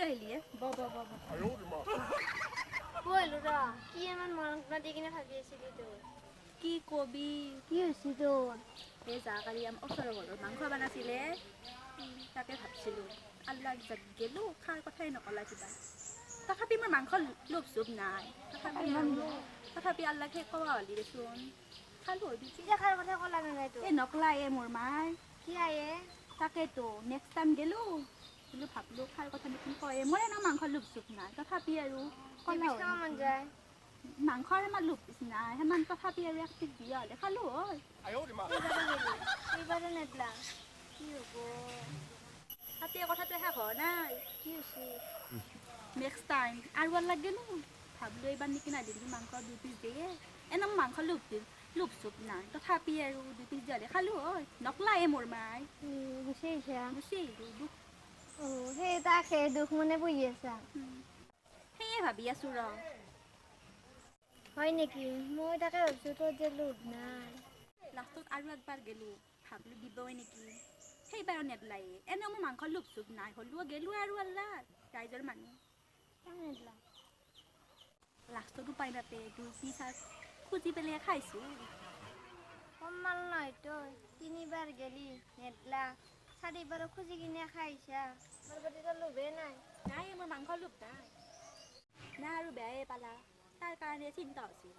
আহিলি বাবা বলো ৰ কি ইমান মনত দি কিনে ভাবি আছিলি তোৰ কি কবি কি হৈছে তোৰ এই জাকালি ওচৰৰ ঘৰত মাংস বনাইছিলে তাকে ভাবছিলোঁ আল্লাহ জাত গেলো খাৰ কথাই নকলা কিবা তথাপি মোৰ মাংস লোভ চোভ নাই তথাপি আল্লাহ সেই কোৱা হ'লি দেচোন খালোঁ হয় কি খাৰ কথা ক'লা নাই তোৰ এই নকলাই মোৰ মাই কি আয়ে তাকেতো নেক্সট টাইম গেলো বোলো ভাবলোঁ খাৰ কথা দেখোন কয়ে মোৰ এনেও মাংস লোভ চোভ নাই তথাপি আৰু ক'লা খাব মন যায় মাংসৰ আমাৰ লোভ নাই সিমান তথাপি আৰু এক পিচ দিয়া হ'লে খালোঁ হয় এইবাৰো নেদলা কি হ'ব তাতে কথাটো শেষ হোৱা নাই কি হৈছে নেক্সট টাইম আৰু আল্লাহ গেলো ভাবলোঁ এইবাৰ নেকি নাদিলোঁ মাংস 2 পিচ দিয়ে এনেও মাংস লোভ চোভ নাই তথাপি আৰু 2 পিচ দিয়া হ'লে খালোঁ হয় নকলায়ে মোৰ মাই গুচি আহিছা গুচি আহিলোঁ দুখ সেই তাকে দুখ মনে বহি আছা সেয়ে ভাবি আছোঁ ৰ হয় নেকি মই তাকে ভাবিছোঁ তোৰ যে লোভ নাই লাষ্টত আৰু একবাৰ গেলোঁ ভাবলোঁ দিবই নেকি সেইবাৰো নেদলায়ে এনেও মোৰ মাংস লোভ চোভ নাই হ'লেও গেলোঁ আৰু আল্লাহ ৰাইজৰ মানুহ নেদলা লাষ্টত উপায় নাপায় 2 পিচ খুজি পেলাই খাইছোঁ কমাল নহয় তই 3বাৰ গেলি নেদলা 4বাৰ খুজি কিনে খাইছা মোৰ প্ৰতি তোৰ লোভে নাই নাই মোৰ মাংস লোভ নাই না আৰু বেয়াই পালা তাৰ কাৰণে চিন্তা হৈছিল